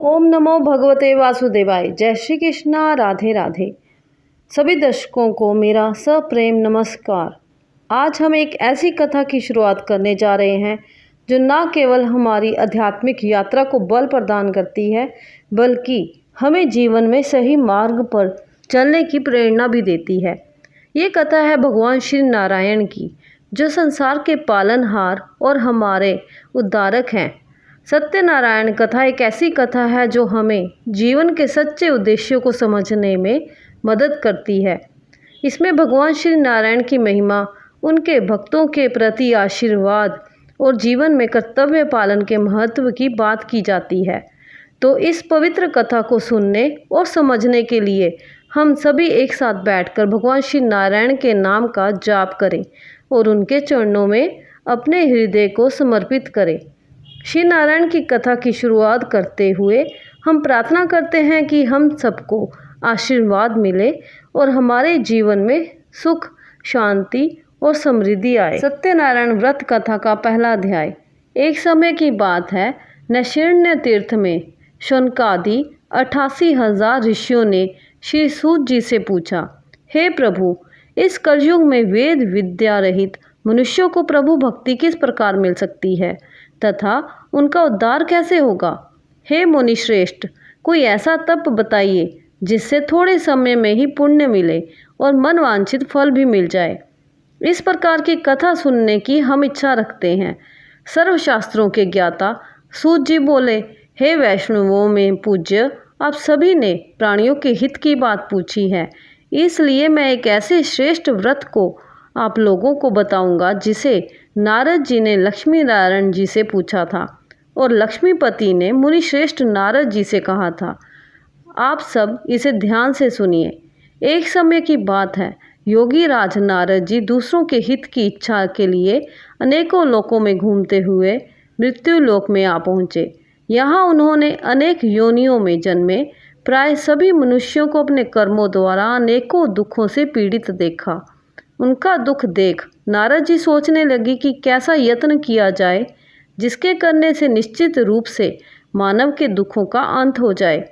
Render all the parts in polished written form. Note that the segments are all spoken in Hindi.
ओम नमो भगवते वासुदेवाय। जय श्री कृष्णा। राधे राधे। सभी दर्शकों को मेरा सप्रेम नमस्कार। आज हम एक ऐसी कथा की शुरुआत करने जा रहे हैं जो न केवल हमारी आध्यात्मिक यात्रा को बल प्रदान करती है, बल्कि हमें जीवन में सही मार्ग पर चलने की प्रेरणा भी देती है। ये कथा है भगवान श्री नारायण की, जो संसार के पालनहार और हमारे उद्धारक हैं। सत्यनारायण कथा एक ऐसी कथा है जो हमें जीवन के सच्चे उद्देश्यों को समझने में मदद करती है। इसमें भगवान श्री नारायण की महिमा, उनके भक्तों के प्रति आशीर्वाद और जीवन में कर्तव्य पालन के महत्व की बात की जाती है। तो इस पवित्र कथा को सुनने और समझने के लिए हम सभी एक साथ बैठकर भगवान श्री नारायण के नाम का जाप करें और उनके चरणों में अपने हृदय को समर्पित करें। श्री नारायण की कथा की शुरुआत करते हुए हम प्रार्थना करते हैं कि हम सबको आशीर्वाद मिले और हमारे जीवन में सुख, शांति और समृद्धि आए। सत्यनारायण व्रत कथा का पहला अध्याय। एक समय की बात है, नैमिषारण्य तीर्थ में शौनकादि 88,000 ऋषियों ने श्री सूत जी से पूछा, हे प्रभु, इस कलयुग में वेद विद्या रहित मनुष्यों को प्रभु भक्ति किस प्रकार मिल सकती है तथा उनका उद्धार कैसे होगा? हे मुनि श्रेष्ठ, कोई ऐसा तप बताइए जिससे थोड़े समय में ही पुण्य मिले और मनवांछित फल भी मिल जाए। इस प्रकार की कथा सुनने की हम इच्छा रखते हैं। सर्वशास्त्रों के ज्ञाता सूत जी बोले, हे वैष्णवों में पूज्य, आप सभी ने प्राणियों के हित की बात पूछी है, इसलिए मैं एक ऐसे श्रेष्ठ व्रत को आप लोगों को बताऊंगा जिसे नारद जी ने लक्ष्मी नारायण जी से पूछा था और लक्ष्मीपति ने मुनि श्रेष्ठ नारद जी से कहा था। आप सब इसे ध्यान से सुनिए। एक समय की बात है, योगी राज नारद जी दूसरों के हित की इच्छा के लिए अनेकों लोकों में घूमते हुए मृत्यु लोक में आ पहुँचे। यहाँ उन्होंने अनेक योनियों में जन्मे प्राय सभी मनुष्यों को अपने कर्मों द्वारा अनेकों दुखों से पीड़ित देखा। उनका दुख देख नारद जी सोचने लगी कि कैसा यत्न किया जाए जिसके करने से निश्चित रूप से मानव के दुखों का अंत हो जाए।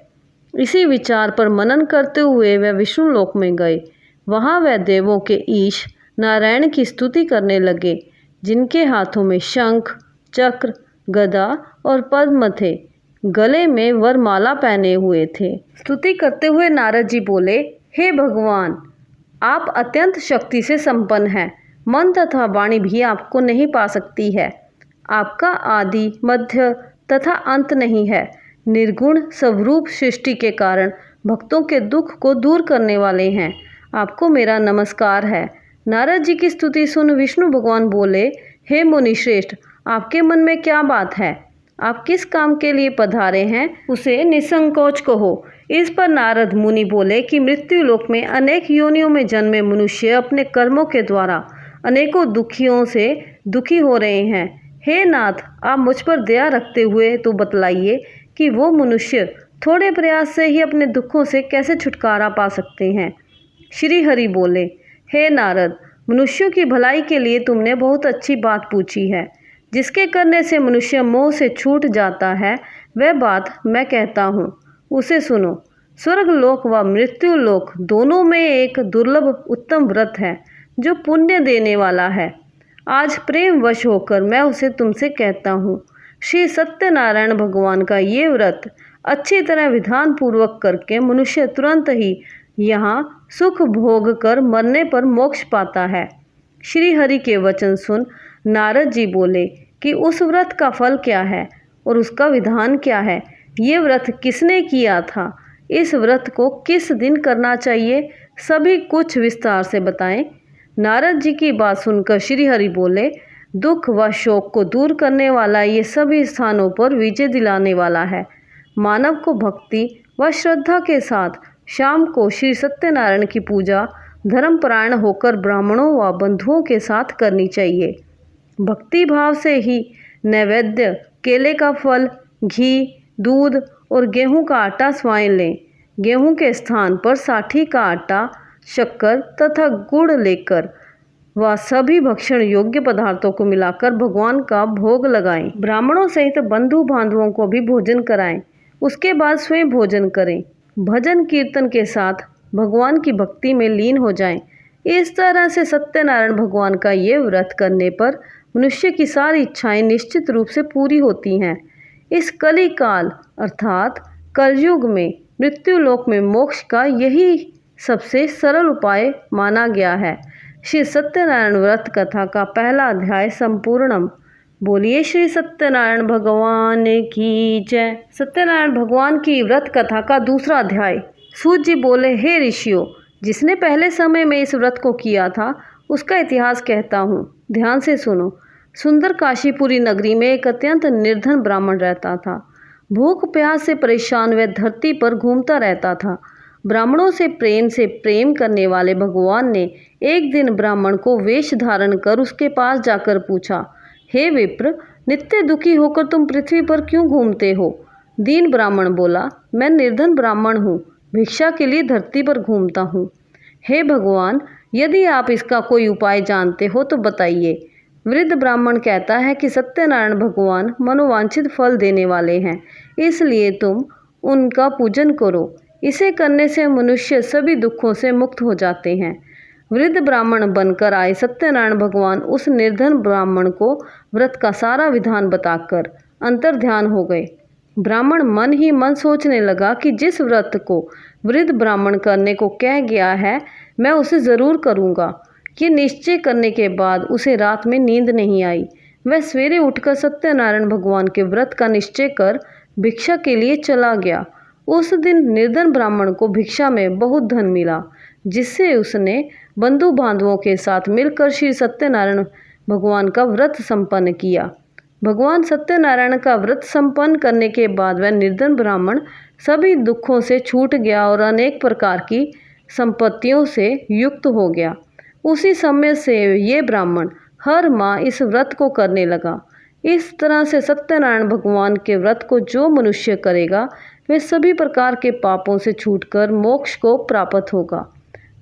इसी विचार पर मनन करते हुए वह विष्णु लोक में गए। वहाँ वह देवों के ईश नारायण की स्तुति करने लगे, जिनके हाथों में शंख, चक्र, गदा और पद्म थे। गले में वरमाला पहने हुए थे। स्तुति करते हुए नारद जी बोले, हे भगवान, आप अत्यंत शक्ति से संपन्न हैं। मन तथा वाणी भी आपको नहीं पा सकती है। आपका आदि, मध्य तथा अंत नहीं है। निर्गुण स्वरूप सृष्टि के कारण भक्तों के दुख को दूर करने वाले हैं। आपको मेरा नमस्कार है। नारद जी की स्तुति सुन विष्णु भगवान बोले, हे मुनि श्रेष्ठ, आपके मन में क्या बात है? आप किस काम के लिए पधारे हैं, उसे निसंकोच कहो। इस पर नारद मुनि बोले कि मृत्यु लोक में अनेक योनियों में जन्मे मनुष्य अपने कर्मों के द्वारा अनेकों दुखियों से दुखी हो रहे हैं। हे नाथ, आप मुझ पर दया रखते हुए तो बतलाइए कि वो मनुष्य थोड़े प्रयास से ही अपने दुखों से कैसे छुटकारा पा सकते हैं। श्री हरि बोले, हे नारद, मनुष्यों की भलाई के लिए तुमने बहुत अच्छी बात पूछी है। जिसके करने से मनुष्य मोह से छूट जाता है, वह बात मैं कहता हूँ, उसे सुनो। स्वर्ग लोक व मृत्यु लोक दोनों में एक दुर्लभ उत्तम व्रत है जो पुण्य देने वाला है। आज प्रेम वश होकर मैं उसे तुमसे कहता हूँ। श्री सत्यनारायण भगवान का ये व्रत अच्छी तरह विधान पूर्वक करके मनुष्य तुरंत ही यहाँ सुख भोग कर मरने पर मोक्ष पाता है। श्री हरि के वचन सुन नारद जी बोले कि उस व्रत का फल क्या है और उसका विधान क्या है। ये व्रत किसने किया था? इस व्रत को किस दिन करना चाहिए? सभी कुछ विस्तार से बताएं। नारद जी की बात सुनकर श्री हरि बोले, दुख व शोक को दूर करने वाला ये सभी स्थानों पर विजय दिलाने वाला है। मानव को भक्ति व श्रद्धा के साथ शाम को श्री सत्यनारायण की पूजा धर्मपरायण होकर ब्राह्मणों व बंधुओं के साथ करनी चाहिए। भक्ति भाव से ही नैवेद्य, केले का फल, घी, दूध और गेहूं का आटा स्वाइन लें। गेहूं के स्थान पर साठी का आटा, शक्कर तथा गुड़ लेकर व सभी भक्षण योग्य पदार्थों को मिलाकर भगवान का भोग लगाएं। ब्राह्मणों सहित बंधु बांधवों को भी भोजन कराएं। उसके बाद स्वयं भोजन करें। भजन कीर्तन के साथ भगवान की भक्ति में लीन हो जाएं। इस तरह से सत्यनारायण भगवान का ये व्रत करने पर मनुष्य की सारी इच्छाएं निश्चित रूप से पूरी होती हैं। इस कली काल अर्थात कलयुग में मृत्युलोक में मोक्ष का यही सबसे सरल उपाय माना गया है। श्री सत्यनारायण व्रत कथा का पहला अध्याय संपूर्णम। बोलिए श्री सत्यनारायण भगवान की जय। सत्यनारायण भगवान की व्रत कथा का दूसरा अध्याय। सूत जी बोले, हे ऋषियों, जिसने पहले समय में इस व्रत को किया था उसका इतिहास कहता हूँ, ध्यान से सुनो। सुंदर काशीपुरी नगरी में एक अत्यंत निर्धन ब्राह्मण रहता था। भूख प्यास से परेशान वह धरती पर घूमता रहता था। ब्राह्मणों से प्रेम करने वाले भगवान ने एक दिन ब्राह्मण को वेश धारण कर उसके पास जाकर पूछा, हे विप्र, नित्य दुखी होकर तुम पृथ्वी पर क्यों घूमते हो? दीन ब्राह्मण बोला, मैं निर्धन ब्राह्मण हूँ, भिक्षा के लिए धरती पर घूमता हूँ। हे भगवान, यदि आप इसका कोई उपाय जानते हो तो बताइए। वृद्ध ब्राह्मण कहता है कि सत्यनारायण भगवान मनोवांछित फल देने वाले हैं, इसलिए तुम उनका पूजन करो। इसे करने से मनुष्य सभी दुखों से मुक्त हो जाते हैं। वृद्ध ब्राह्मण बनकर आए सत्यनारायण भगवान उस निर्धन ब्राह्मण को व्रत का सारा विधान बताकर अंतर्ध्यान हो गए। ब्राह्मण मन ही मन सोचने लगा कि जिस व्रत को वृद्ध ब्राह्मण करने को कह गया है, मैं उसे ज़रूर करूँगा। ये निश्चय करने के बाद उसे रात में नींद नहीं आई। वह सवेरे उठकर सत्यनारायण भगवान के व्रत का निश्चय कर भिक्षा के लिए चला गया। उस दिन निर्धन ब्राह्मण को भिक्षा में बहुत धन मिला, जिससे उसने बंधु बांधवों के साथ मिलकर श्री सत्यनारायण भगवान का व्रत संपन्न किया। भगवान सत्यनारायण का व्रत संपन्न करने के बाद वह निर्धन ब्राह्मण सभी दुखों से छूट गया और अनेक प्रकार की संपत्तियों से युक्त हो गया। उसी समय से ये ब्राह्मण हर माह इस व्रत को करने लगा। इस तरह से सत्यनारायण भगवान के व्रत को जो मनुष्य करेगा वह सभी प्रकार के पापों से छूटकर मोक्ष को प्राप्त होगा।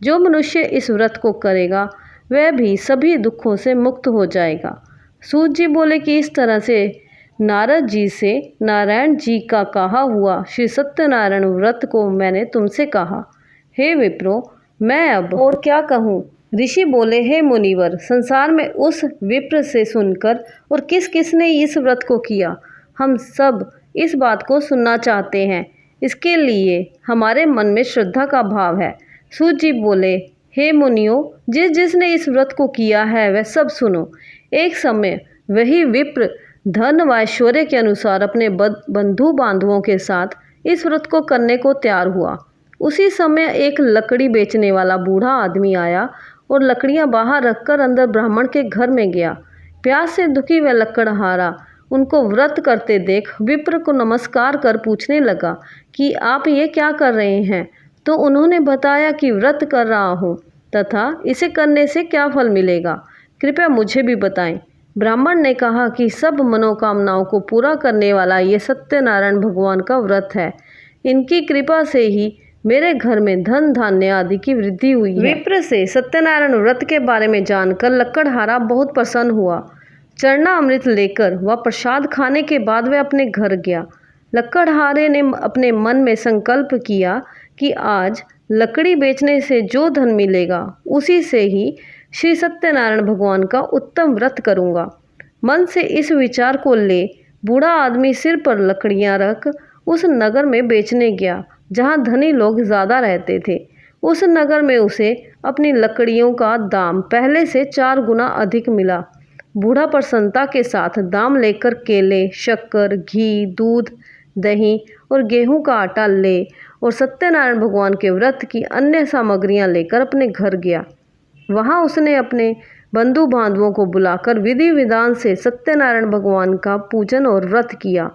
जो मनुष्य इस व्रत को करेगा वह भी सभी दुखों से मुक्त हो जाएगा। सूत जी बोले कि इस तरह से नारद जी से नारायण जी का कहा हुआ श्री सत्यनारायण व्रत को मैंने तुमसे कहा। हे विप्रो, मैं अब और क्या कहूँ? ऋषि बोले, हे मुनिवर, संसार में उस विप्र से सुनकर और किस किस ने इस व्रत को किया, हम सब इस बात को सुनना चाहते हैं। इसके लिए हमारे मन में श्रद्धा का भाव है। सूत जी बोले, हे मुनियों, जिस जिसने इस व्रत को किया है वह सब सुनो। एक समय वही विप्र धन व ऐश्वर्य के अनुसार अपने बंधु बांधवों के साथ इस व्रत को करने को तैयार हुआ। उसी समय एक लकड़ी बेचने वाला बूढ़ा आदमी आया और लकड़ियां बाहर रखकर अंदर ब्राह्मण के घर में गया। प्यास से दुखी वह लकड़हारा उनको व्रत करते देख विप्र को नमस्कार कर पूछने लगा कि आप ये क्या कर रहे हैं? तो उन्होंने बताया कि व्रत कर रहा हूँ तथा इसे करने से क्या फल मिलेगा, कृपया मुझे भी बताएं। ब्राह्मण ने कहा कि सब मनोकामनाओं को पूरा करने वाला ये सत्यनारायण भगवान का व्रत है। इनकी कृपा से ही मेरे घर में धन धान्य आदि की वृद्धि हुई है। विप्र से सत्यनारायण व्रत के बारे में जानकर लकड़हारा बहुत प्रसन्न हुआ। चरना अमृत लेकर व प्रसाद खाने के बाद वह अपने घर गया। लकड़हारे ने अपने मन में संकल्प किया कि आज लकड़ी बेचने से जो धन मिलेगा उसी से ही श्री सत्यनारायण भगवान का उत्तम व्रत करूँगा। मन से इस विचार को ले बूढ़ा आदमी सिर पर लकड़ियाँ रख उस नगर में बेचने गया जहाँ धनी लोग ज़्यादा रहते थे। उस नगर में उसे अपनी लकड़ियों का दाम पहले से 4 गुना अधिक मिला। बूढ़ा प्रसन्नता के साथ दाम लेकर केले, शक्कर, घी, दूध, दही और गेहूं का आटा ले और सत्यनारायण भगवान के व्रत की अन्य सामग्रियां लेकर अपने घर गया। वहां उसने अपने बंधु बांधवों को बुलाकर विधि विधान से सत्यनारायण भगवान का पूजन और व्रत किया।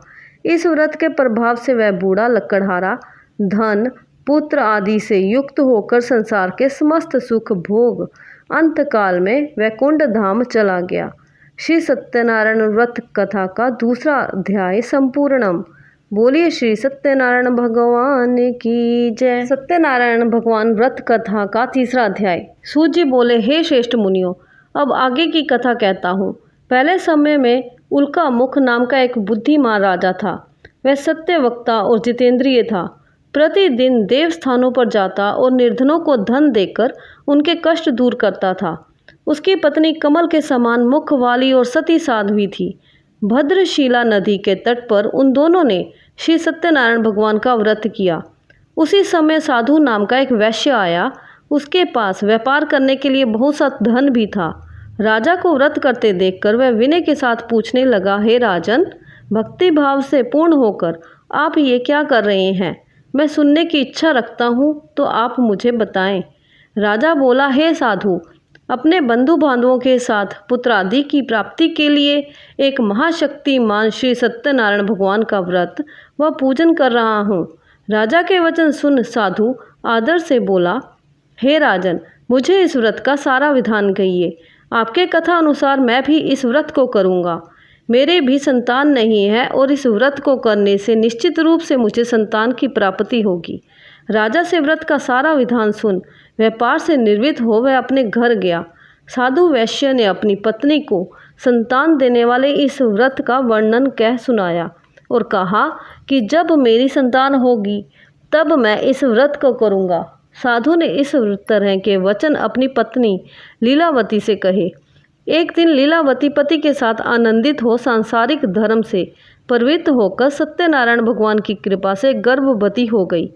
इस व्रत के प्रभाव से वह बूढ़ा लकड़हारा धन, पुत्र आदि से युक्त होकर संसार के समस्त सुख भोग अंतकाल में वैकुंठ धाम चला गया। श्री सत्यनारायण व्रत कथा का दूसरा अध्याय संपूर्णम। बोलिए श्री सत्यनारायण भगवान की जय। सत्यनारायण भगवान व्रत कथा का तीसरा अध्याय। सूत जी बोले, हे श्रेष्ठ मुनियों, अब आगे की कथा कहता हूँ। पहले समय में उल्का मुख नाम का एक बुद्धिमान राजा था। वह सत्यवक्ता और जितेंद्रिय था। प्रतिदिन देव स्थानों पर जाता और निर्धनों को धन देकर उनके कष्ट दूर करता था। उसकी पत्नी कमल के समान मुख वाली और सती साध्वी थी। भद्रशिला नदी के तट पर उन दोनों ने श्री सत्यनारायण भगवान का व्रत किया। उसी समय साधु नाम का एक वैश्य आया। उसके पास व्यापार करने के लिए बहुत सा धन भी था। राजा को व्रत करते देखकर वह विनय के साथ पूछने लगा, हे राजन, भक्ति भाव से पूर्ण होकर आप ये क्या कर रहे हैं? मैं सुनने की इच्छा रखता हूँ, तो आप मुझे बताएं। राजा बोला, हे साधु, अपने बंधु बांधवों के साथ पुत्रादि की प्राप्ति के लिए एक महाशक्तिमान श्री सत्यनारायण भगवान का व्रत व पूजन कर रहा हूँ। राजा के वचन सुन साधु आदर से बोला, हे राजन, मुझे इस व्रत का सारा विधान कहिए। आपके कथा अनुसार मैं भी इस व्रत को करूँगा। मेरे भी संतान नहीं है और इस व्रत को करने से निश्चित रूप से मुझे संतान की प्राप्ति होगी। राजा से व्रत का सारा विधान सुन व्यापार से निर्वृत्त हो वह अपने घर गया। साधु वैश्य ने अपनी पत्नी को संतान देने वाले इस व्रत का वर्णन कह सुनाया और कहा कि जब मेरी संतान होगी तब मैं इस व्रत को करूँगा। साधु ने इस तरह के वचन अपनी पत्नी लीलावती से कहे। एक दिन लीलावती पति के साथ आनंदित हो सांसारिक धर्म से प्रवृत्त होकर सत्यनारायण भगवान की कृपा से गर्भवती हो गई।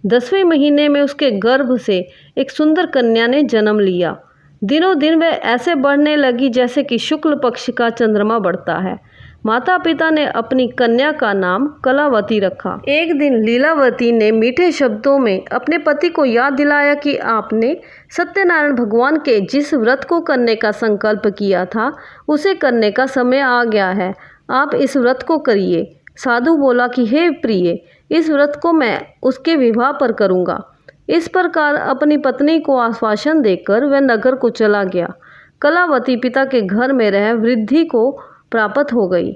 10वें महीने में उसके गर्भ से एक सुंदर कन्या ने जन्म लिया। दिनों दिन वह ऐसे बढ़ने लगी जैसे कि शुक्ल पक्ष का चंद्रमा बढ़ता है। माता पिता ने अपनी कन्या का नाम कलावती रखा। एक दिन लीलावती ने मीठे शब्दों में अपने पति को याद दिलाया कि आपने सत्यनारायण भगवान के जिस व्रत को करने का संकल्प किया था उसे करने का समय आ गया है। आप इस व्रत को करिए। साधु बोला कि हे प्रिय, इस व्रत को मैं उसके विवाह पर करूँगा। इस प्रकार अपनी पत्नी को आश्वासन देकर वह नगर को चला गया। कलावती पिता के घर में रह वृद्धि को प्राप्त हो गई।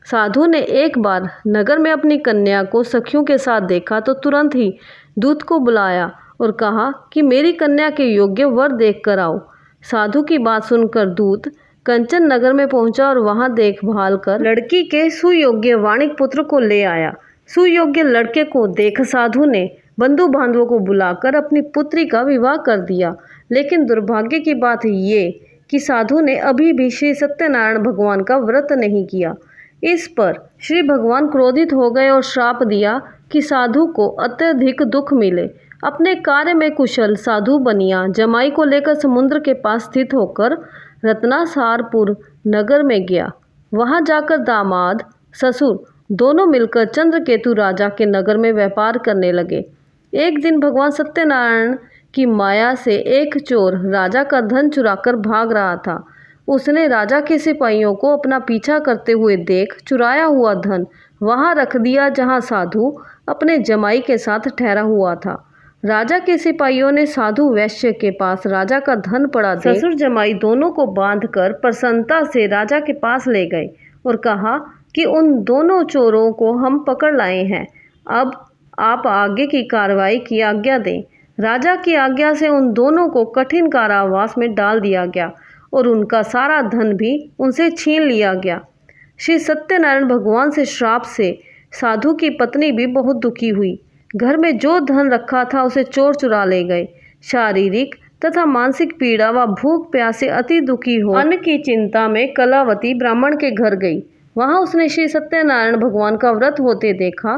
साधु ने एक बार नगर में अपनी कन्या को सखियों के साथ देखा तो तुरंत ही दूत को बुलाया और कहा कि मेरी कन्या के योग्य वर देख कर आओ। साधु की बात सुनकर दूत कंचन नगर में पहुंचा और वहां देखभाल कर लड़की के सुयोग्य वाणिक पुत्र को ले आया। सुयोग्य लड़के को देख साधु ने बंधु बांधवों को बुलाकर अपनी पुत्री का विवाह कर दिया। लेकिन दुर्भाग्य की बात ये कि साधु ने अभी भी श्री सत्यनारायण भगवान का व्रत नहीं किया। इस पर श्री भगवान क्रोधित हो गए और श्राप दिया कि साधु को अत्यधिक दुख मिले। अपने कार्य में कुशल साधु बनिया जमाई को लेकर समुद्र के पास स्थित होकर रत्नासारपुर नगर में गया। वहां जाकर दामाद ससुर दोनों मिलकर चंद्रकेतु राजा के नगर में व्यापार करने लगे। एक दिन भगवान सत्यनारायण की माया से एक चोर राजा का धन चुराकर भाग रहा था। उसने राजा के सिपाहियों को अपना पीछा करते हुए देख चुराया हुआ धन वहां रख दिया जहां साधु अपने जमाई के साथ ठहरा हुआ था। राजा के सिपाहियों ने साधु वैश्य के पास राजा का धन पड़ा देख ससुर जमाई दोनों को बांधकर प्रसन्नता से राजा के पास ले गए और कहा कि उन दोनों चोरों को हम पकड़ लाए हैं। अब आप आगे की कार्रवाई की आज्ञा दें। राजा की आज्ञा से उन दोनों को कठिन कारावास में डाल दिया गया और उनका सारा धन भी उनसे छीन लिया गया। श्री सत्यनारायण भगवान से श्राप से साधु की पत्नी भी बहुत दुखी हुई। घर में जो धन रखा था उसे चोर चुरा ले गए। शारीरिक तथा मानसिक पीड़ा व भूख प्यास से अति दुखी हो अन्न की चिंता में कलावती ब्राह्मण के घर गई। वहां उसने श्री सत्यनारायण भगवान का व्रत होते देखा।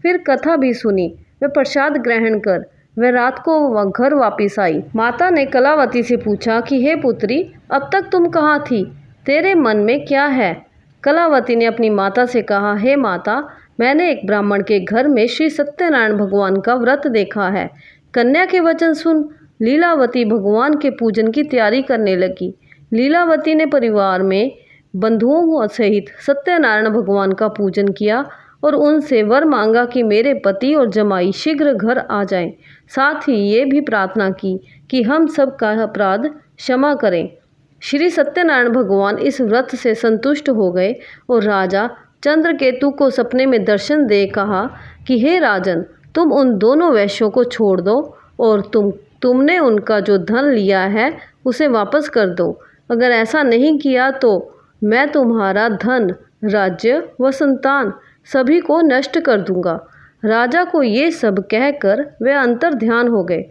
फिर कथा भी सुनी। वह प्रसाद ग्रहण कर वह रात को घर वापिस आई। माता ने कलावती से पूछा कि हे पुत्री, अब तक तुम कहाँ थी? तेरे मन में क्या है? कलावती ने अपनी माता से कहा, हे माता, मैंने एक ब्राह्मण के घर में श्री सत्यनारायण भगवान का व्रत देखा है। कन्या के वचन सुन लीलावती भगवान के पूजन की तैयारी करने लगी। लीलावती ने परिवार में बंधुओं सहित सत्यनारायण भगवान का पूजन किया और उनसे वर मांगा कि मेरे पति और जमाई शीघ्र घर आ जाएं। साथ ही ये भी प्रार्थना की कि हम सब का अपराध क्षमा करें। श्री सत्यनारायण भगवान इस व्रत से संतुष्ट हो गए और राजा चंद्रकेतु को सपने में दर्शन दे कहा कि हे राजन, तुम उन दोनों वैश्यों को छोड़ दो और तुमने उनका जो धन लिया है उसे वापस कर दो। अगर ऐसा नहीं किया तो मैं तुम्हारा धन, राज्य व संतान सभी को नष्ट कर दूंगा। राजा को ये सब कहकर वे अंतर ध्यान हो गए।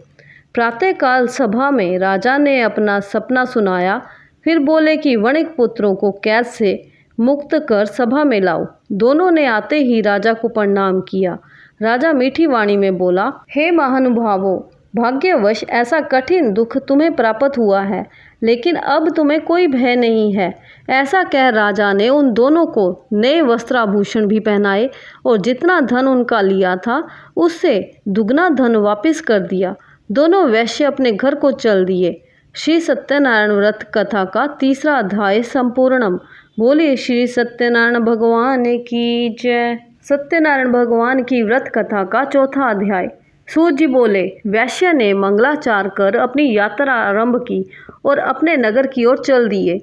प्रातःकाल सभा में राजा ने अपना सपना सुनाया। फिर बोले कि वणिक पुत्रों को कैद से मुक्त कर सभा में लाओ। दोनों ने आते ही राजा को प्रणाम किया। राजा मीठी वाणी में बोला, हे महानुभावों, भाग्यवश ऐसा कठिन दुख तुम्हें प्राप्त हुआ है, लेकिन अब तुम्हें कोई भय नहीं है। ऐसा कह राजा ने उन दोनों को नए वस्त्राभूषण भी पहनाए और जितना धन उनका लिया था उससे दुगना धन वापस कर दिया। दोनों वैश्य अपने घर को चल दिए। श्री सत्यनारायण व्रत कथा का 3रा अध्याय संपूर्णम। बोलिए श्री सत्यनारायण भगवान की जय। सत्यनारायण भगवान की व्रत कथा का 4था अध्याय। सूत जी बोले, वैश्य ने मंगलाचार कर अपनी यात्रा आरंभ की और अपने नगर की ओर चल दिए।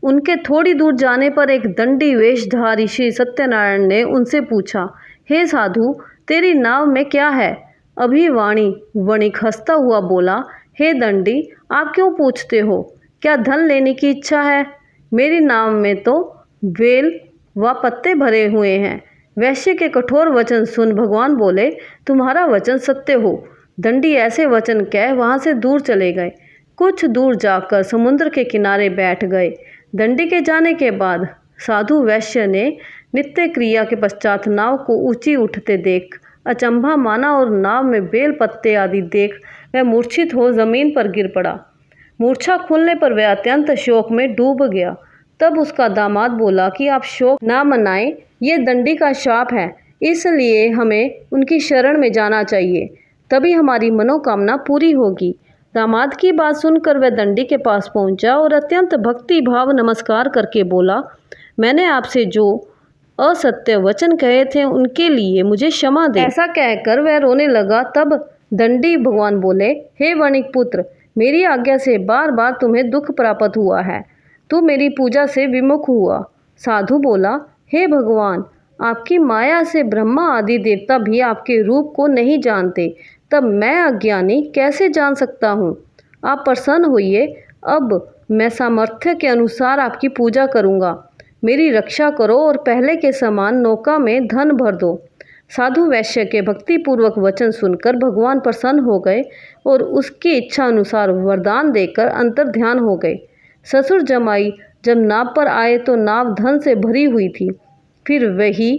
उनके थोड़ी दूर जाने पर एक दंडी वेशधारी श्री सत्यनारायण ने उनसे पूछा, हे साधु, तेरी नाव में क्या है? अभिवाणी वणिक हंसता हुआ बोला, हे दंडी, आप क्यों पूछते हो? क्या धन लेने की इच्छा है? मेरी नाव में तो बेल व पत्ते भरे हुए हैं। वैश्य के कठोर वचन सुन भगवान बोले, तुम्हारा वचन सत्य हो। दंडी ऐसे वचन कह वहाँ से दूर चले गए। कुछ दूर जाकर समुद्र के किनारे बैठ गए। दंडी के जाने के बाद साधु वैश्य ने नित्य क्रिया के पश्चात नाव को ऊंची उठते देख अचंभा माना और नाव में बेल पत्ते आदि देख वह मूर्छित हो जमीन पर गिर पड़ा। मूर्छा खुलने पर वह अत्यंत शोक में डूब गया। तब उसका दामाद बोला कि आप शोक ना मनाएं, ये दंडी का शाप है, इसलिए हमें उनकी शरण में जाना चाहिए, तभी हमारी मनोकामना पूरी होगी। दामाद की बात सुनकर वह दंडी के पास पहुंचा और अत्यंत भक्ति भाव नमस्कार करके बोला, मैंने आपसे जो असत्य वचन कहे थे उनके लिए मुझे क्षमा दे। ऐसा कहकर वह रोने लगा। तब दंडी भगवान बोले, हे वणिक पुत्र, मेरी आज्ञा से बार बार तुम्हें दुख प्राप्त हुआ है। तू मेरी पूजा से विमुख हुआ। साधु बोला, हे भगवान, आपकी माया से ब्रह्मा आदि देवता भी आपके रूप को नहीं जानते, तब मैं अज्ञानी कैसे जान सकता हूँ? आप प्रसन्न होइए, अब मैं सामर्थ्य के अनुसार आपकी पूजा करूँगा। मेरी रक्षा करो और पहले के समान नौका में धन भर दो। साधु वैश्य के भक्तिपूर्वक वचन सुनकर भगवान प्रसन्न हो गए और उसकी इच्छा अनुसार वरदान देकर अंतर ध्यान हो गए। ससुर जमाई जब नाव पर आए तो नाव धन से भरी हुई थी। फिर वही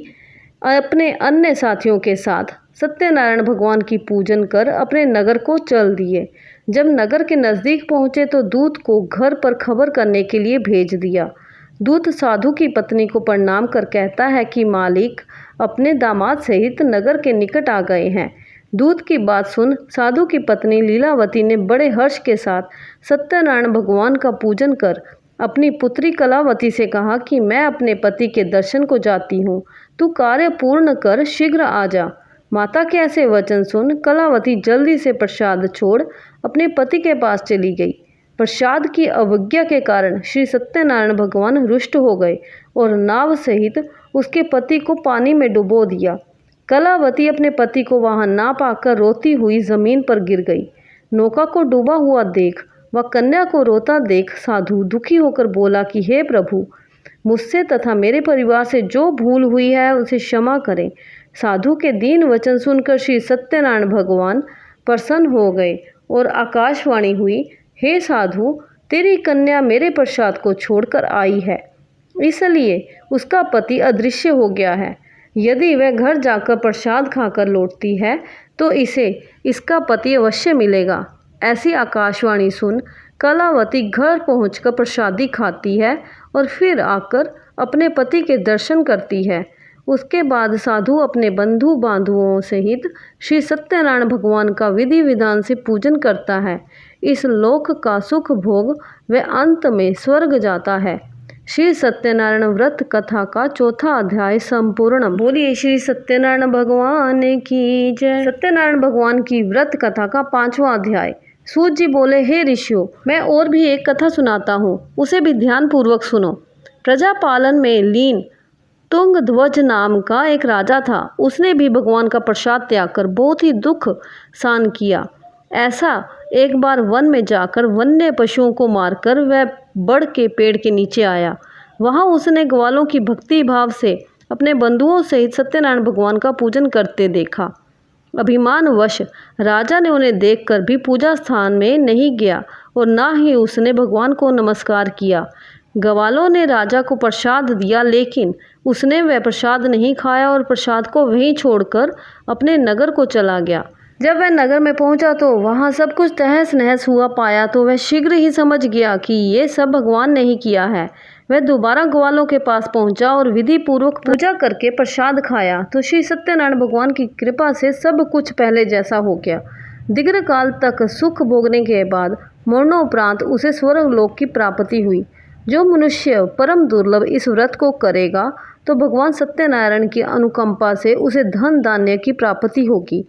अपने अन्य साथियों के साथ सत्यनारायण भगवान की पूजन कर अपने नगर को चल दिए। जब नगर के नज़दीक पहुँचे तो दूत को घर पर खबर करने के लिए भेज दिया। दूत साधु की पत्नी को प्रणाम कर कहता है कि मालिक अपने दामाद सहित नगर के निकट आ गए हैं। दूत की बात सुन साधु की पत्नी लीलावती ने बड़े हर्ष के साथ सत्यनारायण भगवान का पूजन कर अपनी पुत्री कलावती से कहा कि मैं अपने पति के दर्शन को जाती हूँ, तू कार्य पूर्ण कर शीघ्र आ जा। माता के ऐसे वचन सुन कलावती जल्दी से प्रसाद छोड़ अपने पति के पास चली गई। प्रसाद की अवज्ञा के कारण श्री सत्यनारायण भगवान रुष्ट हो गए और नाव सहित उसके पति को पानी में डुबो दिया। कलावती अपने पति को वहां ना पाकर रोती हुई जमीन पर गिर गई। नौका को डूबा हुआ देख व कन्या को रोता देख साधु दुखी होकर बोला कि हे प्रभु, मुझसे तथा मेरे परिवार से जो भूल हुई है उसे क्षमा करें। साधु के दीन वचन सुनकर श्री सत्यनारायण भगवान प्रसन्न हो गए और आकाशवाणी हुई, हे साधु, तेरी कन्या मेरे प्रसाद को छोड़कर आई है, इसलिए उसका पति अदृश्य हो गया है। यदि वह घर जाकर प्रसाद खाकर लौटती है तो इसे इसका पति अवश्य मिलेगा। ऐसी आकाशवाणी सुन कलावती घर पहुंचकर प्रसादी खाती है और फिर आकर अपने पति के दर्शन करती है। उसके बाद साधु अपने बंधु बांधवों सहित श्री सत्यनारायण भगवान का विधि विधान से पूजन करता है। इस लोक का सुख भोग व अंत में स्वर्ग जाता है। श्री सत्यनारायण व्रत कथा का 4था अध्याय संपूर्ण। बोलिए श्री सत्यनारायण भगवान की जय। सत्यनारायण भगवान की व्रत कथा का 5वां अध्याय। सूत जी बोले, हे ऋषियों, मैं और भी एक कथा सुनाता हूँ, उसे भी ध्यान पूर्वक सुनो। प्रजापालन में लीन तुंगध्वज नाम का एक राजा था। उसने भी भगवान का प्रसाद त्याग कर बहुत ही दुख सहन किया। ऐसा एक बार वन में जाकर वन्य पशुओं को मारकर वह बड़ के पेड़ के नीचे आया। वहाँ उसने ग्वालों की भक्ति भाव से अपने बंधुओं सहित सत्यनारायण भगवान का पूजन करते देखा। अभिमानवश राजा ने उन्हें देखकर भी पूजा स्थान में नहीं गया और ना ही उसने भगवान को नमस्कार किया। ग्वालों ने राजा को प्रसाद दिया, लेकिन उसने वह प्रसाद नहीं खाया और प्रसाद को वहीं छोड़कर अपने नगर को चला गया। जब वह नगर में पहुंचा तो वहां सब कुछ तहस नहस हुआ पाया तो वह शीघ्र ही समझ गया कि ये सब भगवान ने ही किया है। वह दोबारा ग्वालों के पास पहुंचा और विधि पूर्वक पूजा करके प्रसाद खाया तो श्री सत्यनारायण भगवान की कृपा से सब कुछ पहले जैसा हो गया। दीर्घ काल तक सुख भोगने के बाद मरणोपरांत उसे स्वर्गलोक की प्राप्ति हुई। जो मनुष्य परम दुर्लभ इस व्रत को करेगा तो भगवान सत्यनारायण की अनुकंपा से उसे धन धान्य की प्राप्ति होगी।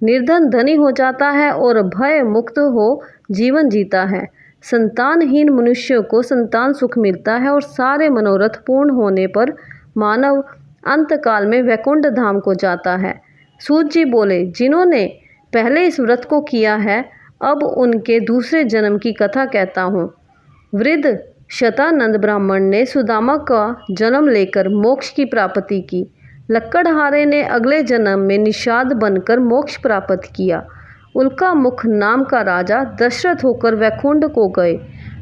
निर्धन धनी हो जाता है और भय मुक्त हो जीवन जीता है। संतानहीन मनुष्य को संतान सुख मिलता है और सारे मनोरथ पूर्ण होने पर मानव अंतकाल में वैकुंठ धाम को जाता है। सूत जी बोले, जिन्होंने पहले इस व्रत को किया है अब उनके दूसरे जन्म की कथा कहता हूँ। वृद्ध शतानंद ब्राह्मण ने सुदामा का जन्म लेकर मोक्ष की प्राप्ति की। लक्कड़हारे ने अगले जन्म में निषाद बनकर मोक्ष प्राप्त किया। उल्का मुख नाम का राजा दशरथ होकर वैकुंठ को गए।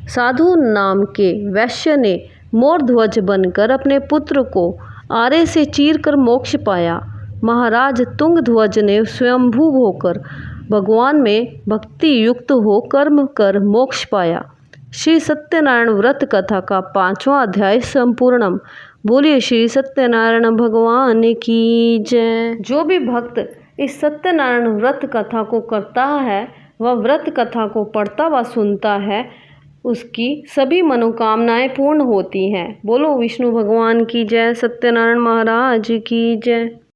साधु नाम के वैश्य ने मोर ध्वज बनकर अपने पुत्र को आरे से चीर कर मोक्ष पाया। महाराज तुंग ध्वज ने स्वयंभू होकर भगवान में भक्ति युक्त हो कर्म कर मोक्ष पाया। श्री सत्यनारायण व्रत कथा का 5वां अध्याय संपूर्णम। बोलिए श्री सत्यनारायण भगवान की जय। जो भी भक्त इस सत्यनारायण व्रत कथा को करता है, वह व्रत कथा को पढ़ता व सुनता है, उसकी सभी मनोकामनाएं पूर्ण होती हैं। बोलो विष्णु भगवान की जय, सत्यनारायण महाराज की जय।